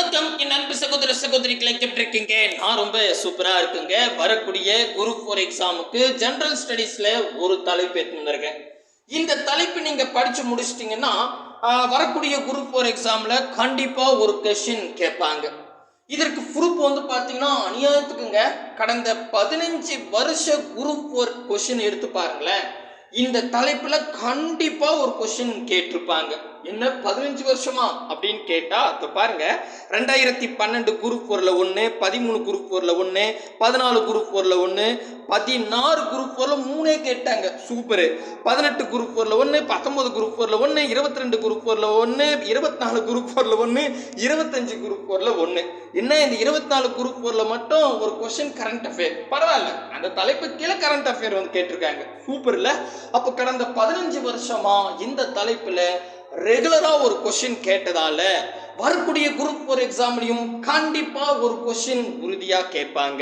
வணக்கம் என் அன்பு சகோதர சகோதரிகளை எப்படி இருக்கீங்க? நான் ரொம்ப சூப்பரா இருக்குங்க. வரக்கூடிய குரூப் 4 எக்ஸாமுக்கு ஜெனரல் ஸ்டடீஸ்ல ஒரு தலைப்பு எடுத்து வந்திருக்கேன். இந்த தலைப்பு நீங்க படிச்சு முடிச்சிட்டீங்கன்னா வரக்கூடிய குரூப் 4 எக்ஸாம்ல கண்டிப்பா ஒரு கொஸ்டின் கேட்பாங்க. இதற்கு ப்ரூஃப் பாத்தீங்கன்னா அநியாயத்துக்குங்க கடந்த 15 வருஷ குரூப் 4 கொஸ்டின் எடுத்து பாருங்களேன். இந்த தலைப்புல கண்டிப்பா ஒரு கொஸ்டின் கேட்டிருப்பாங்க. என்ன 15 வருஷமா அப்படின்னு கேட்டா அது பாருங்க, 2012 குரூப் 4ல 1, 13 குரூப் 4ல 1, 14 குரூப் 4ல 1, 16 குரூப் 4ல 3 கேட்டாங்க. சூப்பர். 18 குரூப் 4ல 1, 19 குரூப் 4ல 1, 22 குரூப் 4ல 1, 24 குரூப் 4ல 1, 25 குரூப் 4ல 1. என்ன இந்த 24 குரூப் 4ல மட்டும் ஒரு கொஸ்டின் கரண்ட் அஃபேர். பரவாயில்ல, அந்த தலைப்பு கீழே கரண்ட் அஃபேர் கேட்டிருக்காங்க. சூப்பர்ல. அப்ப கடந்த 15 வருஷமா இந்த தலைப்புல ரெகுலரா ஒரு கொஸ்டின் கேட்டதால வரக்கூடிய குரூப் 4 எக்ஸாம்லயும் கண்டிப்பா ஒரு கொஸ்டின் உறுதியா கேட்பாங்க.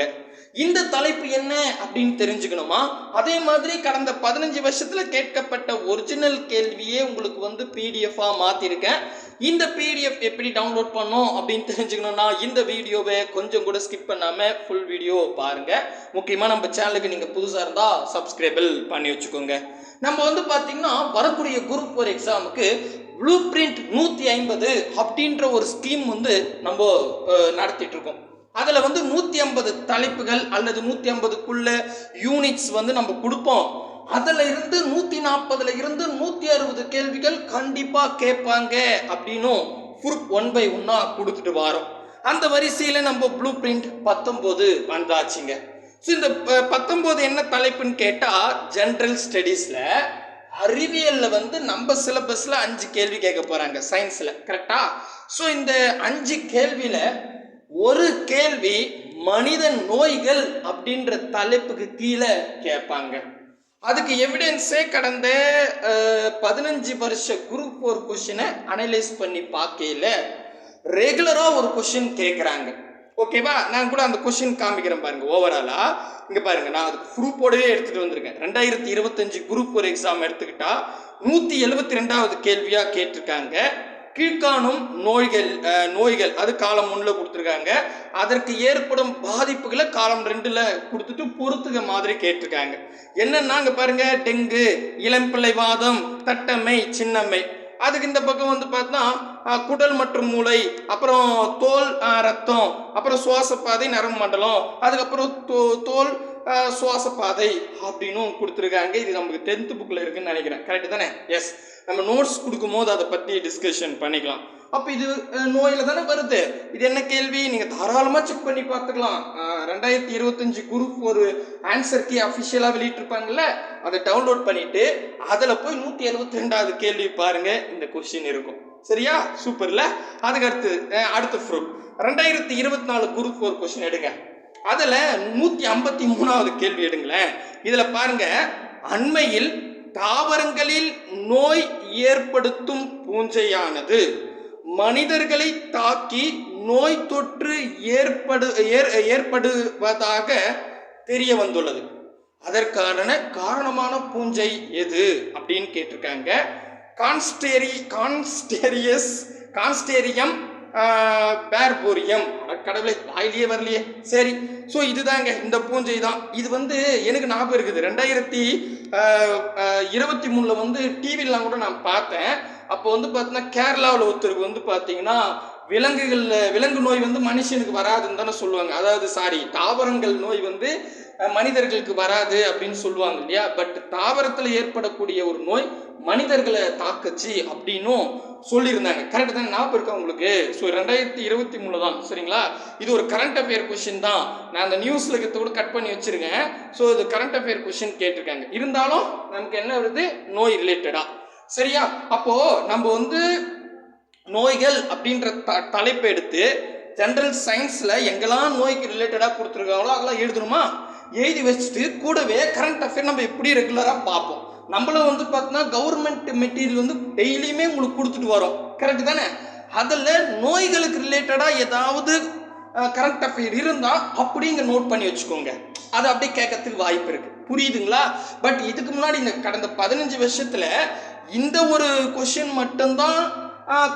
இந்த தலைப்பு என்ன அப்படின்னு தெரிஞ்சுக்கணுமா? அதே மாதிரி கடந்த 15 வருஷத்துல கேட்கப்பட்ட ஒரிஜினல் கேள்வியே உங்களுக்கு பிடிஎஃபா மாத்திருக்கேன். இந்த பிடிஎஃப் எப்படி டவுன்லோட் பண்ணோம் அப்படின்னு தெரிஞ்சுக்கணும்னா இந்த வீடியோவை கொஞ்சம் கூட ஸ்கிப் பண்ணாம ஃபுல் வீடியோ பாருங்க. முக்கியமா நம்ம சேனலுக்கு நீங்க புதுசா இருந்தா சப்ஸ்கிரைபிள் பண்ணி வச்சுக்கோங்க. நம்ம பாத்தீங்கன்னா வரக்கூடிய குரூப் 4 எக்ஸாமுக்கு ப்ளூ பிரிண்ட் 150 அப்படின்ற ஒரு ஸ்கீம் நம்ம நடத்திட்டு இருக்கோம். அதுல 150 தலைப்புகள் அல்லது 150க்குள்ள யூனிட்ஸ் நம்ம கொடுப்போம். அதுல இருந்து 140ல இருந்து 160 கேள்விகள் கண்டிப்பா கேட்பாங்க அப்படின்னும் ப்ரூஃப் 1 by 1 கொடுத்துட்டு வரோம். அந்த வரிசையில நம்ம ப்ளூ பிரிண்ட் 19 வந்தாச்சுங்க. இந்த 19 என்ன தலைப்புன்னு கேட்டா ஜெனரல் ஸ்டடீஸ்ல அறிவியல்ல நம்ம சிலபஸ்ல 5 கேள்வி கேட்க போறாங்க சயின்ஸ்ல. கரெக்டா? சோ இந்த 5 கேள்வியில ஒரு கேள்வி மனித நோய்கள் அப்படின்ற தலைப்புக்கு கீழே கேட்பாங்க. அதுக்கு எவிடன்ஸே கடந்த 15 வருஷ குரூப் 4 கொஸ்டினை அனலைஸ் பண்ணி பார்க்கல ரெகுலரா ஒரு கொஸ்டின் கேட்குறாங்க. ஓகேவா? நான் கூட அந்த கொஸ்டின் காமிக்கிறேன் பாருங்க. ஓவராலா இங்க பாருங்க, நான் அதுக்கு ப்ரூஃபோடவே எடுத்துட்டு வந்திருக்கேன். 2025 குரூப் 4 எக்ஸாம் எடுத்துக்கிட்டா 172வது கேள்வியா கேட்டிருக்காங்க. கீழ்காணும் நோய்கள் அது காலம் 1ல கொடுத்துருக்காங்க. அதற்கு ஏற்படும் பாதிப்புகளை காலம் 2ல கொடுத்துட்டு பொறுத்துக மாதிரி கேட்டிருக்காங்க. என்னன்னா இங்க பாருங்க, டெங்கு, இளம்பிள்ளைவாதம், தட்டம்மை, சின்னம்மை. அதுக்கு இந்த பக்கம் பார்த்தா குடல் மற்றும் மூளை, அப்புறம் தோல், ரத்தம், அப்புறம் சுவாசப்பாதை, நரம்பு மண்டலம், அதுக்கப்புறம் தோல், சுவாசப்பாதை அப்படின்னு கொடுத்துருக்காங்க. இது நமக்கு 10th புக்கில் இருக்குன்னு நினைக்கிறேன். கரெக்டு தானே? எஸ். நம்ம நோட்ஸ் கொடுக்கும் போது அதை பற்றி டிஸ்கஷன் பண்ணிக்கலாம். அப்போ இது நோயில தானே வருது. இது என்ன கேள்வி நீங்க தாராளமா செக் பண்ணி பார்த்துக்கலாம். 2025 குரூப் ஒரு ஆன்சர் கீ அஃபிஷியலா வெளியிட்டிருப்பாங்கல்ல, அதை டவுன்லோட் பண்ணிட்டு அதில் போய் 172வது கேள்வி பாருங்க, இந்த கொஸ்டின் இருக்கும். சரியா? சூப்பர்ல. அதுக்கு அடுத்த ப்ரூஃப் 2024 குரூப் 4 கொஸ்டின் எடுங்க. அதில் 153வது கேள்வி எடுங்களேன். இதில் பாருங்க, அண்மையில் தாவரங்களில் நோய் ஏற்படுத்தும் பூஞ்சையானது மனிதர்களை தாக்கி நோய் தொற்று ஏற்படுவதாக தெரிய வந்துள்ளது. அதற்கான காரணமான பூஞ்சை எது அப்படின்னு கேட்டிருக்காங்க. கான்ஸ்டேரியம் பேர்போரியம். கடவுளை, வாயிலேயே வரலையே. சரி, ஸோ இதுதாங்க இந்த பூஞ்சை தான். இது எனக்கு ஞாபகம் இருக்குது. 2023ல் டிவிலாம் கூட நான் பார்த்தேன். அப்போ பார்த்தீங்கன்னா கேரளாவில் ஒருத்தருக்கு பார்த்தீங்கன்னா விலங்கு நோய் மனுஷனுக்கு வராதுன்னு தானே சொல்லுவாங்க. அதாவது தாவரங்கள் நோய் மனிதர்களுக்கு வராது அப்படின்னு சொல்லுவாங்க இல்லையா? பட் தாவரத்தில் ஏற்படக்கூடிய ஒரு நோய் மனிதர்களை தாக்குச்சு அப்படின்னும் சொல்லியிருந்தாங்க. கரெக்ட் தான்? ஞாபகம் இருக்கா உங்களுக்கு? ஸோ 2023 தான். சரிங்களா? இது ஒரு கரண்ட் அஃபேர் கொஸ்டின் தான். நான் அந்த நியூஸ்ல இருக்கிறத கூட கட் பண்ணி வச்சிருக்கேன். ஸோ இது கரண்ட் அஃபேர் கொஸ்டின் கேட்டிருக்காங்க. இருந்தாலும் நமக்கு என்ன வருது? நோய் ரிலேட்டடா. சரியா? அப்போ நம்ம நோய்கள் அப்படின்ற தலைப்பை எடுத்து ஜெனரல் சயின்ஸ்ல எங்கெல்லாம் நோய்க்கு ரிலேட்டடா கொடுத்துருக்காங்களோ அதெல்லாம் எழுதணுமா? எழுதி வச்சுட்டு கூடவே கரண்ட் அஃபேர் நம்ம எப்படி ரெகுலரா பார்ப்போம். நம்மளும் பார்த்தீங்கன்னா கவர்மெண்ட் மெட்டீரியல் டெய்லியுமே உங்களுக்கு கொடுத்துட்டு வரோம். கரெக்ட் தானே? அதில் நோய்களுக்கு ரிலேட்டடா ஏதாவது கரண்ட் அஃபேர் இருந்தா அப்படிங்க நோட் பண்ணி வச்சுக்கோங்க. அது அப்படியே கேட்கறதுக்கு வாய்ப்பு இருக்கு. புரியுதுங்களா? பட் இதுக்கு முன்னாடி இந்த கடந்த 15 வருஷத்துல இந்த ஒரு கொஸ்டின் மட்டும்தான்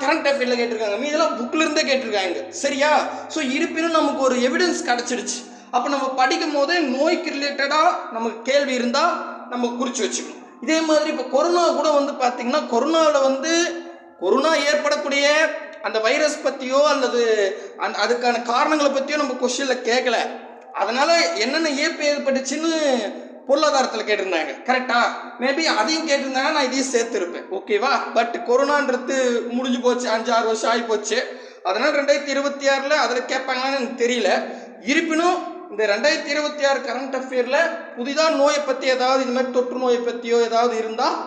கரண்ட் அஃபேர்ல கேட்டிருக்காங்க, மீதெல்லாம் புக்ல இருந்தே கேட்டிருக்காங்க. சரியா? ஸோ இருப்பினும் நமக்கு ஒரு எவிடன்ஸ் கிடைச்சிடுச்சு. அப்போ நம்ம படிக்கும் போதே நோய்க்கு ரிலேட்டடா நமக்கு கேள்வி இருந்தா நம்ம குறிச்சு வச்சுக்கணும். இதே மாதிரி இப்போ கொரோனா கூட வந்து பார்த்தீங்கன்னா, கொரோனாவில் வந்து கொரோனா ஏற்படக்கூடிய அந்த வைரஸ் பற்றியோ அல்லது அதுக்கான காரணங்களை பற்றியோ நம்ம கொஸ்டினில் கேட்கல. அதனால என்னென்ன ஏற்பு ஏற்பட்டுச்சுன்னு பொருளாதாரத்தில் கேட்டிருந்தாங்க. கரெக்டா? மேபி அதையும் கேட்டிருந்தாங்க, நான் இதையும் சேர்த்துருப்பேன். ஓகேவா? பட் கொரோனான்றது முடிஞ்சு போச்சு, 5-6 வருஷம் ஆகி போச்சு. அதனால் 2026 அதில் கேட்பாங்களான்னு எனக்கு தெரியல. இருப்பினும் இந்த 2026 கரண்ட் அஃபேரில் புதிதாக நோயை பற்றி ஏதாவது இந்த மாதிரி தொற்று நோயை பற்றியோ ஏதாவது இருந்தால்,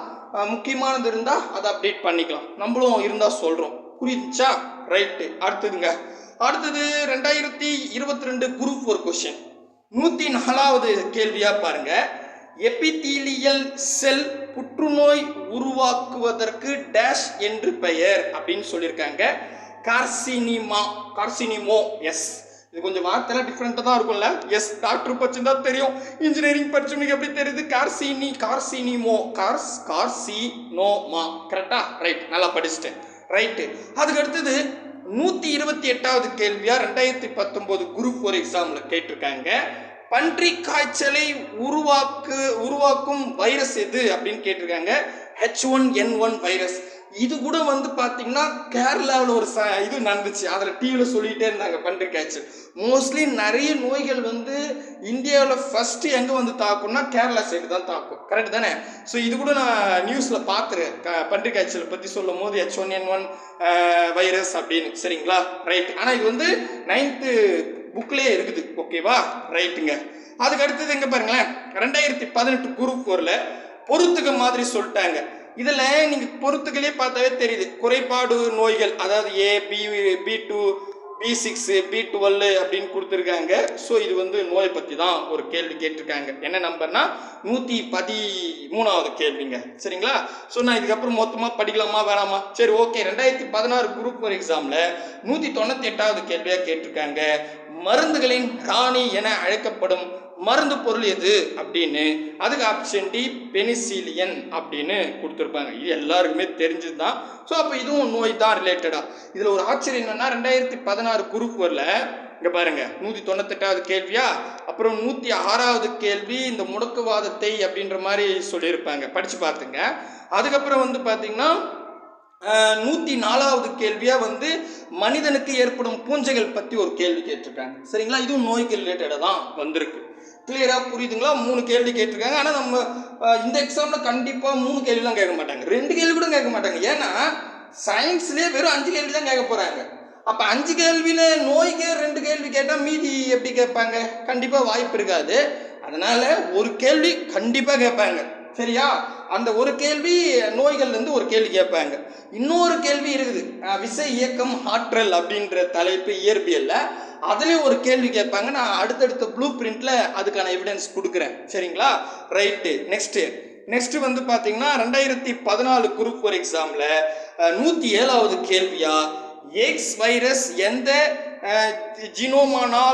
முக்கியமானது இருந்தால் அதை அப்டேட் பண்ணிக்கலாம். நம்மளும் இருந்தால் சொல்கிறோம். புரியுதுச்சா? ரைட்டு. அடுத்தது 2022 குரூப் 4 கொஸ்டின் 104வது கேள்வியாக பாருங்க. எபிதீலியல் செல் புற்றுநோய் உருவாக்குவதற்கு டேஷ் என்று பெயர் அப்படின்னு சொல்லியிருக்காங்க. கார்சினிமோ. எஸ், இது கொஞ்சம் வார்த்தைலாம் டிஃப்ரெண்ட்டாக தான் இருக்கும்ல. எஸ், டாக்டர் படிச்சுருந்தா தெரியும், இன்ஜினியரிங் படிச்சவனுக்கு எப்படி தெரியுது? கார்சினோமா. கரெக்டா? ரைட், நல்லா படிச்சுட்டேன். ரைட்டு. அதுக்கு அடுத்தது 128வது கேள்வியா 2019 குரூப் 4 எக்ஸாமில் கேட்டிருக்காங்க. பன்றி காய்ச்சலை உருவாக்கும் வைரஸ் எது அப்படின்னு கேட்டிருக்காங்க. H1N1 virus. இது கூட வந்து பார்த்தீங்கன்னா கேரளாவில் ஒரு இது நடந்துச்சு, அதில் டிவியில் சொல்லிகிட்டே இருந்தாங்க பன்றி காய்ச்சல். மோஸ்ட்லி நிறைய நோய்கள் வந்து இந்தியாவில் ஃபஸ்ட்டு எங்கே வந்து தாக்கும்னா கேரளா சைடு தான் தாக்கும். கரெக்ட் தானே? ஸோ இது கூட நான் நியூஸில் பார்த்துருக்கேன், பன்றி காய்ச்சல் பற்றி சொல்லும் போது H1N1 வைரஸ் அப்படின்னு. சரிங்களா? ரைட். ஆனால் இது வந்து 9th புக்லேயே இருக்குது. ஓகேவா? ரைட்டுங்க. அதுக்கு அடுத்தது எங்கே பாருங்களேன், 2018 குரூப் 4 பொறுத்துக்க மாதிரி சொல்லிட்டாங்க. இதில் நீங்கள் பொறுத்துக்களே பார்த்தாவே தெரியுது, குறைபாடு நோய்கள், அதாவது B2, B6, B12 அப்படின்னு கொடுத்துருக்காங்க. ஸோ இது வந்து நோயை பற்றி தான் ஒரு கேள்வி கேட்டிருக்காங்க. என்ன நம்பர்னா 113வது கேள்விங்க. சரிங்களா? ஸோ நான் இதுக்கப்புறம் மொத்தமாக படிக்கலாமா வேணாமா? சரி, ஓகே. 2016 குரூப் 4 எக்ஸாமில் 198வது கேள்வியாக கேட்டிருக்காங்க. மருந்துகளின் ராணி என அழைக்கப்படும் மருந்து பொருள் எது அப்படின்னு. அதுக்கு ஆப்ஷன் டி பெனிசிலியன் அப்படின்னு கொடுத்துருப்பாங்க. இது எல்லாருக்குமே தெரிஞ்சது தான். ஸோ அப்போ இதுவும் நோய் தான் ரிலேட்டடாக. இதில் ஒரு ஆச்சரியம் என்னன்னா, 2016 குரூப் 4 இங்கே பாருங்க, 198வது கேள்வியா, அப்புறம் 106வது கேள்வி இந்த முடக்குவாதத்தை அப்படின்ற மாதிரி சொல்லியிருப்பாங்க. படித்து பார்த்துங்க. அதுக்கப்புறம் வந்து பார்த்தீங்கன்னா 104வது கேள்வியா வந்து மனிதனுக்கு ஏற்படும் பூஞ்சைகள் பற்றி ஒரு கேள்வி கேட்டிருக்காங்க. சரிங்களா? இதுவும் நோய்க்கு ரிலேட்டடாக தான் வந்திருக்கு. கிளியராக புரியுதுங்களா? 3 கேள்வி கேட்டிருக்காங்க. ஆனால் நம்ம இந்த எக்ஸாமில் கண்டிப்பாக 3 கேள்விலாம் கேட்க மாட்டாங்க, 2 கேள்வி கூட கேட்க மாட்டாங்க. ஏன்னா சயின்ஸ்லேயே வெறும் 5 கேள்வி தான் கேட்க போகிறாங்க. அப்போ 5 கேள்வியில் நோய்க்கு 2 கேள்வி கேட்டால் மீதி எப்படி கேட்பாங்க? கண்டிப்பாக வாய்ப்பு இருக்காது. அதனால் ஒரு கேள்வி கண்டிப்பாக கேட்பாங்க. சரியா? அந்த ஒரு கேள்வி நோய்கள்லேருந்து ஒரு கேள்வி கேட்பாங்க. இன்னொரு கேள்வி இருக்குது, விசை இயக்கம் ஆற்றல் அப்படின்ற தலைப்பு இயற்பியல்ல, அதுலேயும் ஒரு கேள்வி கேட்பாங்க. நான் அடுத்தடுத்த ப்ளூ பிரிண்டில் அதுக்கான எவிடன்ஸ் கொடுக்குறேன். சரிங்களா? ரைட்டு. நெக்ஸ்ட் வந்து பார்த்தீங்கன்னா 2014 குரூப் 4 எக்ஸாமில் 107வது கேள்வியா, எக்ஸ் வைரஸ் எந்த ஜினோமனால்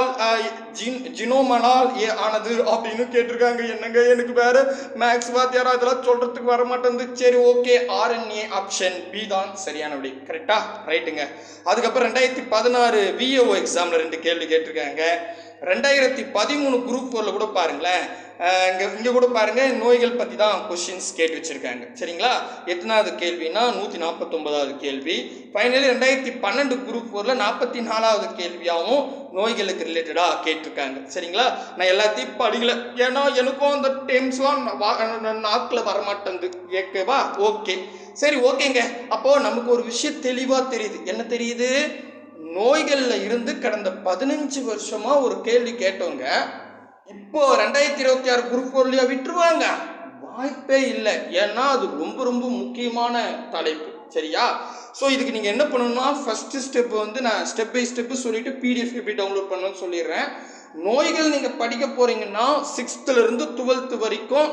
ஆனது அப்படின்னு கேட்டிருக்காங்க. என்னங்க, எனக்கு வேற மேக்ஸ் வாத்தியாரா இதெல்லாம் சொல்றதுக்கு வர மாட்டேங்குது. சரி, ஓகே, RNA ஆப்ஷன் பி தான் சரியான விடை. கரெக்டா? ரைட்டுங்க. அதுக்கப்புறம் 2016 VAO எக்ஸாமில் 2 கேள்வி கேட்டிருக்காங்க. 2013 குரூப் 4 கூட பாருங்களேன், இங்கே கூட பாருங்க, நோய்கள் பற்றி தான் கொஸ்டின்ஸ் கேட்டு வச்சிருக்காங்க. சரிங்களா? எத்தனாவது கேள்வினா 149வது கேள்வி. ஃபைனலி 2012 குரூப் 4 44வது கேள்வியாகவும் நோய்களுக்கு ரிலேட்டடாக கேட்டிருக்காங்க. சரிங்களா? நான் எல்லாத்தையும் படிக்கல, ஏன்னா எனக்கும் அந்த டேம்ஸ்லாம் நாக்கில் வரமாட்டேங்குது. ஓகேவா? ஓகே, சரி, ஓகேங்க. அப்போது நமக்கு ஒரு விஷயம் தெளிவாக தெரியுது. என்ன தெரியுது? நோய்களில் இருந்து கடந்த 15 வருஷமாக ஒரு கேள்வி கேட்டவங்க இப்போ 2026 குரூப் 4 விட்டுருவாங்க? வாய்ப்பே இல்லை. ஏன்னா அது ரொம்ப ரொம்ப முக்கியமான தலைப்பு. சரியா? ஸோ இதுக்கு நீங்கள் என்ன பண்ணணும்னா, ஃபஸ்ட்டு ஸ்டெப் வந்து நான் ஸ்டெப் பை ஸ்டெப்பு சொல்லிவிட்டு PDF எப்படி டவுன்லோட் பண்ணணும்னு சொல்லிடுறேன். நோய்கள் நீங்கள் படிக்க போகிறீங்கன்னா 6th இருந்து 12th வரைக்கும்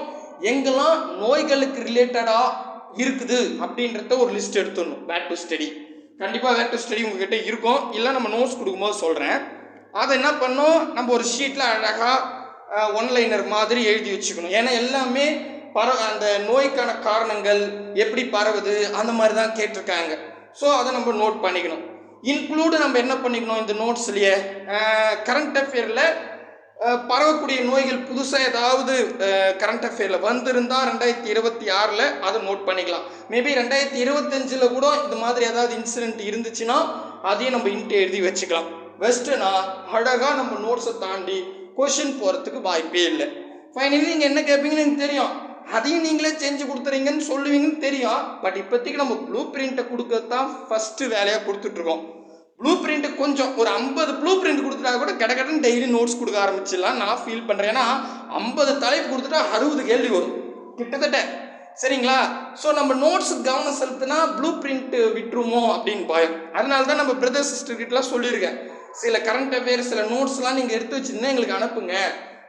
எங்கெல்லாம் நோய்களுக்கு ரிலேட்டடாக இருக்குது அப்படின்றத ஒரு லிஸ்ட் எடுத்துடணும். வேர் டு ஸ்டடி. கண்டிப்பாக வேர் டு ஸ்டடி உங்ககிட்ட இருக்கும், இல்லை நம்ம நோட்ஸ் கொடுக்கும்போது சொல்கிறேன். அதை என்ன பண்ணோம், நம்ம ஒரு ஷீட்டில் அழகாக ஒன்லைனர் மாதிரி எழுதி வச்சுக்கணும். ஏன்னா எல்லாமே அந்த நோய்க்கான காரணங்கள் எப்படி பரவுது அந்த மாதிரி தான் கேட்டிருக்காங்க. ஸோ அதை நம்ம நோட் பண்ணிக்கணும். இன்க்ளூடு நம்ம என்ன பண்ணிக்கணும் இந்த நோட்ஸ்லேயே, கரண்ட் அஃபேரில் பரவக்கூடிய நோய்கள் புதுசாக ஏதாவது கரண்ட் அஃபேரில் வந்திருந்தால் 2026 அதை நோட் பண்ணிக்கலாம். மேபி 2025 கூட இந்த மாதிரி ஏதாவது இன்சிடென்ட் இருந்துச்சுன்னா அதையும் நம்ம இன்ட்டு எழுதி வச்சுக்கலாம். வெஸ்ட்டுனா அழகாக நம்ம நோட்ஸை தாண்டி கொஷின் போகிறதுக்கு வாய்ப்பே இல்லை. ஃபைனலி நீங்கள் என்ன கேட்பீங்கன்னு எனக்கு தெரியும், அதையும் நீங்களே செஞ்சு கொடுத்துறீங்கன்னு சொல்லுவீங்கன்னு தெரியும். பட் இப்போதைக்கு நம்ம ப்ளூ பிரிண்ட்டை கொடுக்கறது தான் ஃபஸ்ட்டு வேலையாக கொடுத்துட்ருக்கோம். ப்ளூ பிரிண்ட் கொஞ்சம் ஒரு 50 ப்ளூ பிரிண்ட் கொடுத்துட்டா கூட கடகடன் டெய்லி நோட்ஸ் கொடுக்க ஆரம்பிச்சிடலாம் நான் ஃபீல் பண்ணுறேன். ஏன்னா 50 தலைப்பு கொடுத்துட்டா 60 கேள்வி வரும் கிட்டத்தட்ட, சரிங்களா? ஸோ நம்ம நோட்ஸ் கவனம் செலுத்தினா ப்ளூ பிரிண்ட் விட்டுருமோ அப்படின்னு பயம். அதனால தான் நம்ம பிரதர் சிஸ்டர் கிட்டலாம் சொல்லியிருக்கேன், சில கரண்ட் அஃபேர் சில நோட்ஸ்லாம் நீங்கள் எடுத்து வச்சுருந்தா எங்களுக்கு அனுப்புங்க,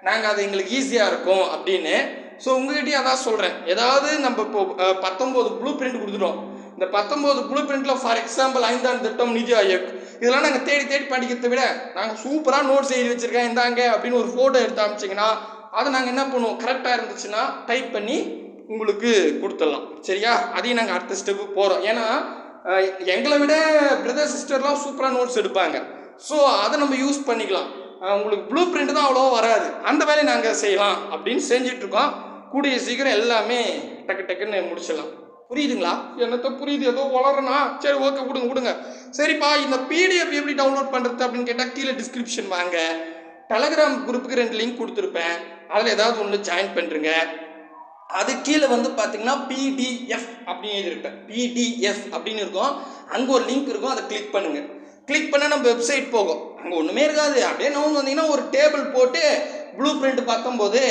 நாங்கள் அது எங்களுக்கு ஈஸியாக இருக்கும் அப்படின்னு. ஸோ உங்ககிட்டயே அதான் சொல்கிறேன், ஏதாவது நம்ம இப்போ 19 ப்ளூ பிரிண்ட் கொடுத்துட்டோம். இந்த 19 ப்ளூ பிரிண்ட்டில் ஃபார் எக்ஸாம்பிள் 5ஆம் திட்டம், நிதி ஆயோக், இதெல்லாம் நாங்கள் தேடி தேடி படிக்கிறத விட நாங்கள் சூப்பராக நோட்ஸ் எழுதி வச்சுருக்கேன் இந்தாங்க அப்படின்னு ஒரு ஃபோட்டோ எடுத்து அமைச்சிங்கன்னா அதை நாங்கள் என்ன பண்ணுவோம், கரெக்டாக இருந்துச்சுன்னா டைப் பண்ணி உங்களுக்கு கொடுத்துடலாம். சரியா? அதையும் நாங்கள் அடுத்த ஸ்டெப்பு போகிறோம். ஏன்னா எங்களை விட பிரதர் சிஸ்டர்லாம் சூப்பராக நோட்ஸ் எடுப்பாங்க. ஸோ அதை நம்ம யூஸ் பண்ணிக்கலாம். உங்களுக்கு ப்ளூ பிரிண்ட் தான் அவ்வளோவா வராது, அந்த வேலையை நாங்கள் செய்யலாம் அப்படின்னு செஞ்சிட்ருக்கோம். கூடிய சீக்கிரம் எல்லாமே டக்கு டக்குன்னு முடிச்சிடலாம். புரியுதுங்களா? என்னத்த புரியுது, ஏதோ வளரனா? சரி, ஓகே, கொடுங்க. சரிப்பா, இந்த பிடிஎஃப் எப்படி டவுன்லோட் பண்ணுறது அப்படின்னு கேட்டால் கீழே டிஸ்கிரிப்ஷன் வாங்க, டெலகிராம் குரூப்புக்கு 2 லிங்க் கொடுத்துருப்பேன், அதில் ஏதாவது ஒன்று ஜாயின் பண்ணுறங்க. அது கீழே வந்து பார்த்தீங்கன்னா பிடிஎஃப் அப்படின்னு எழுதிருப்பேன், பிடிஎஃப் அப்படின்னு இருக்கும், அங்கே ஒரு லிங்க் இருக்கும், அதை கிளிக் பண்ணுங்கள். கிளிக் பண்ணால் நம்ம வெப்சைட் போகும், அங்கே ஒன்றுமே இருக்காது. அப்படியே நோன் வந்தீங்கன்னா ஒரு டேபிள் போட்டு ப்ளூ பிரிண்ட் 19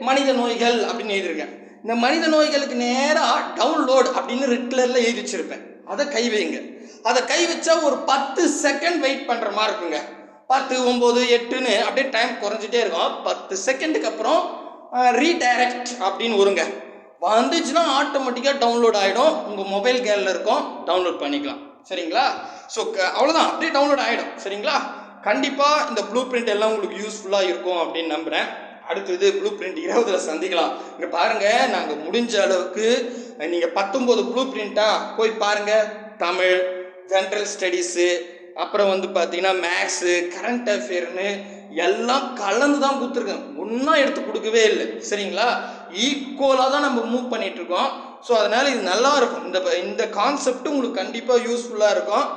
மனித நோய்கள் அப்படின்னு எழுதியிருக்கேன். இந்த மனித நோய்களுக்கு நேராக டவுன்லோட் அப்படின்னு ரெட் கலரில் எழுதி வச்சுருப்பேன், அதை கை வைங்க. அதை கை வச்சா ஒரு 10 செகண்ட் வெயிட் பண்ணுற மாதிரி இருக்குங்க. 10, 9, 8ன்னு அப்படியே டைம் குறைஞ்சிட்டே இருக்கும். 10 செகண்டுக்கு அப்புறம் ரீடைரக்ட் அப்படின்னு வருங்க. வந்துச்சுன்னா ஆட்டோமேட்டிக்காக டவுன்லோட் ஆகிடும், உங்கள் மொபைல் கேலில் இருக்கும், டவுன்லோட் பண்ணிக்கலாம். சரிங்களா? ஸோ அவ்வளோதான், அப்படியே டவுன்லோட் ஆகிடும். சரிங்களா? கண்டிப்பாக இந்த ப்ளூ பிரிண்ட் எல்லாம் உங்களுக்கு யூஸ்ஃபுல்லாக இருக்கும் அப்படின்னு நம்புகிறேன். அடுத்தது ப்ளூ பிரிண்ட் 20 சந்திக்கலாம். இங்கே பாருங்கள், நாங்கள் முடிஞ்ச அளவுக்கு நீங்கள் 19 ப்ளூ பிரிண்ட்டாக போய் பாருங்கள். தமிழ், ஜென்ரல் ஸ்டடீஸு, அப்புறம் வந்து பார்த்தீங்கன்னா மேக்ஸு, கரண்ட் அஃபேர்னு எல்லாம் கலந்து தான் கொடுத்துருக்கேன், ஒன்றா எடுத்து கொடுக்கவே இல்லை. சரிங்களா? ஈக்குவலாக தான் நம்ம மூவ் பண்ணிகிட்ருக்கோம். ஸோ அதனால் இது நல்லா இருக்கும். இந்த கான்செப்ட் உங்களுக்கு கண்டிப்பாக யூஸ்ஃபுல்லாக இருக்கும்.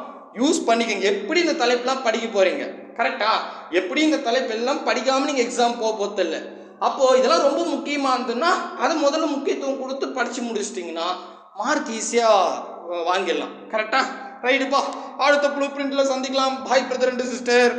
யூஸ் பண்ணிக்கங்க. எப்படி இந்த தலைப்பெலாம் படிக்க போகிறீங்க, கரெக்டா? எப்படி இந்த தலைப்பெல்லாம் படிக்காமல் நீங்கள் எக்ஸாம் போகிறதில்லை. அப்போது இதெல்லாம் ரொம்ப முக்கியமாக இருந்ததுன்னா அதை முதல்ல முக்கியத்துவம் கொடுத்து படித்து முடிச்சிட்டிங்கன்னா மார்க் ஈஸியாக வாங்கிடலாம். கரெக்டாக? ரைட்டுப்பா, அடுத்த ப்ளூ பிரிண்டில் சந்திக்கலாம். பாய் பிரதர் அண்ட் சிஸ்டர்.